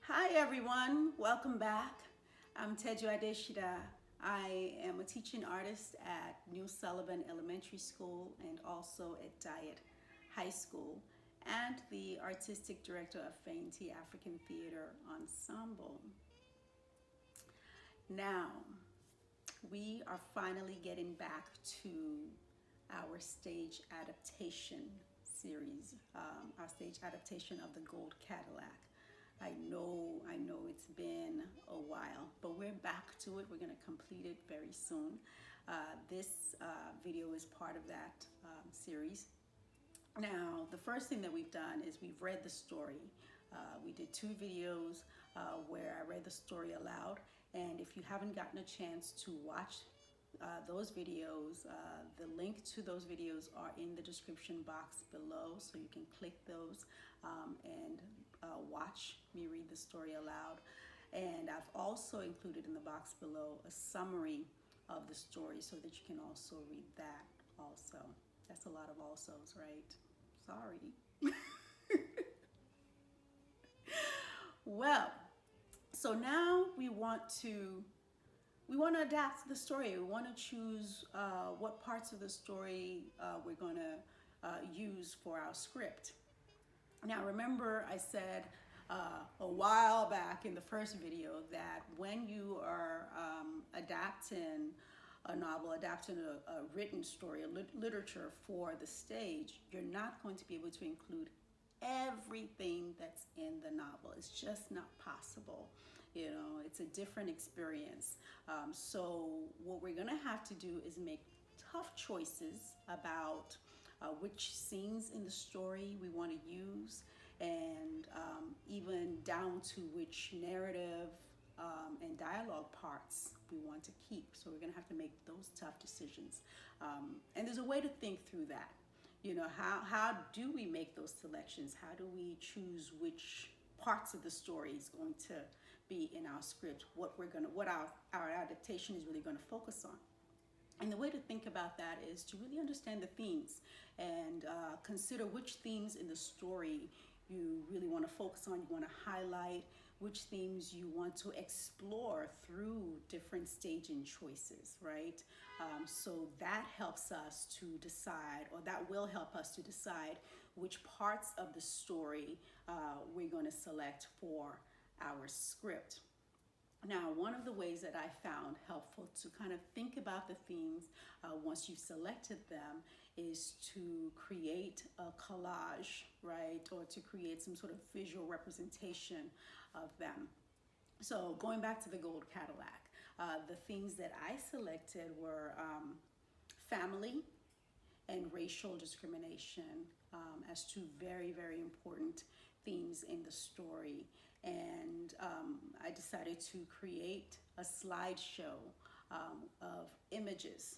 Hi everyone, welcome back. I'm Teju Adeshida. I am a teaching artist at New Sullivan Elementary School and also at Diet High School, and the artistic director of Fainty African Theater Ensemble. Now, we are finally getting back to our stage adaptation series, our stage adaptation of the Gold Cadillac. I know it's been a while, but we're back to it. We're going to complete it very soon. This video is part of that series. Now, the first thing that we've done is we've read the story. We did 2 videos where I read the story aloud, and if you haven't gotten a chance to watch those videos, the link to those videos are in the description box below, so you can click those and watch me read the story aloud. And I've also included in the box below a summary of the story so that you can also read that also. That's a lot of alsos, right? Sorry. Well, so now we want to adapt the story. We want to choose what parts of the story we're going to use for our script. Now, remember I said a while back in the first video that when you are adapting a novel, adapting a written story, a literature for the stage, you're not going to be able to include everything that's in the novel. It's just not possible. You know, it's a different experience. So what we're gonna have to do is make tough choices about which scenes in the story we want to use, and even down to which narrative and dialogue parts we want to keep. So we're gonna have to make those tough decisions. And there's a way to think through that. You know, how do we make those selections? How do we choose which parts of the story is going to be in our script? What our adaptation is really going to focus on. And the way to think about that is to really understand the themes and consider which themes in the story you really want to focus on, you want to highlight, which themes you want to explore through different staging choices, right? So that helps us to decide, or that will help us to decide which parts of the story we're going to select for our script. Now, one of the ways that I found helpful to kind of think about the themes once you've selected them is to create a collage, right? Or to create some sort of visual representation of them. So going back to the Gold Cadillac, the themes that I selected were family and racial discrimination as 2 very, very important themes in the story. And I decided to create a slideshow of images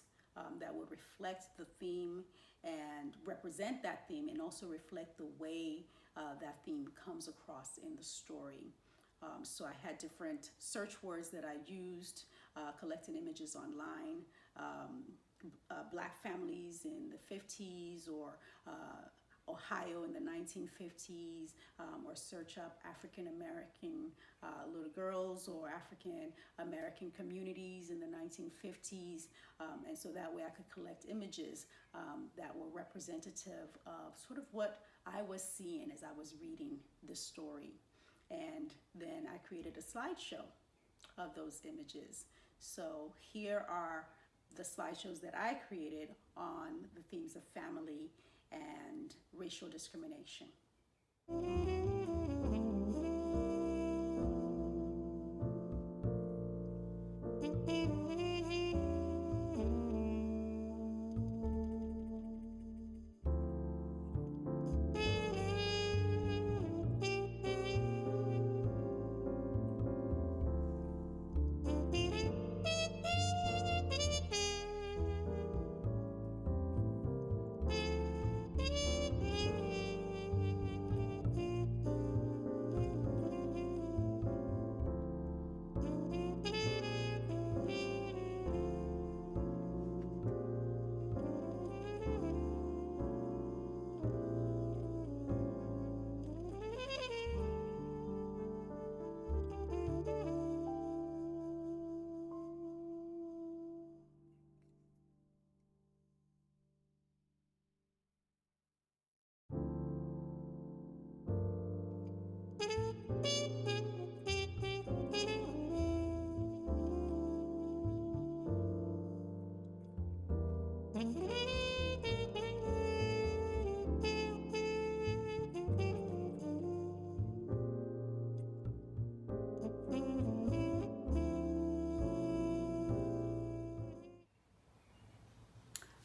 that would reflect the theme and represent that theme, and also reflect the way that theme comes across in the story. So I had different search words that I used, collecting images online, Black families in the 50s, or Ohio in the 1950s, or search up African American little girls or African American communities in the 1950s. And so that way I could collect images that were representative of sort of what I was seeing as I was reading the story. And then I created a slideshow of those images. So here are the slideshows that I created on the themes of family and racial discrimination.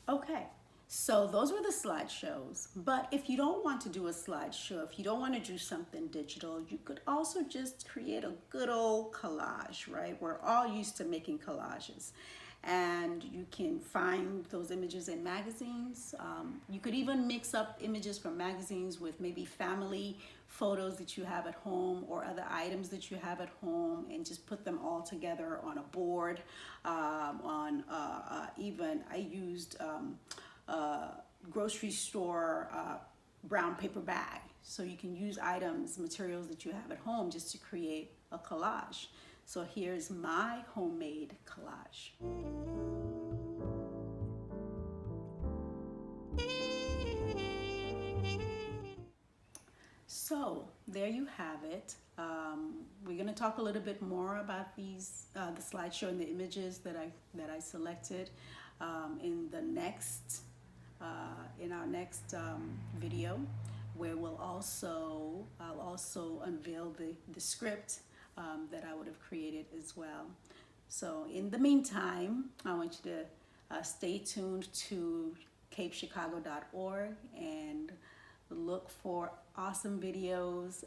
Okay, so those were the slideshows. But if you don't want to do a slideshow, if you don't want to do something digital, you could also just create a good old collage, right? We're all used to making collages. And you can find those images in magazines. You could even mix up images from magazines with maybe family photos that you have at home or other items that you have at home, and just put them all together on a board. Even I used grocery store brown paper bag. So you can use items, materials that you have at home just to create a collage. So here's my homemade collage. So there you have it. We're going to talk a little bit more about these, the slideshow and the images that I selected in the next, in our next video, where I'll also unveil the script that I would have created as well. So in the meantime, I want you to stay tuned to capechicago.org and look for awesome videos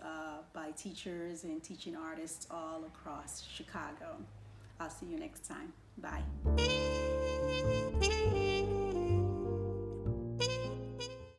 by teachers and teaching artists all across Chicago. I'll see you next time. Bye.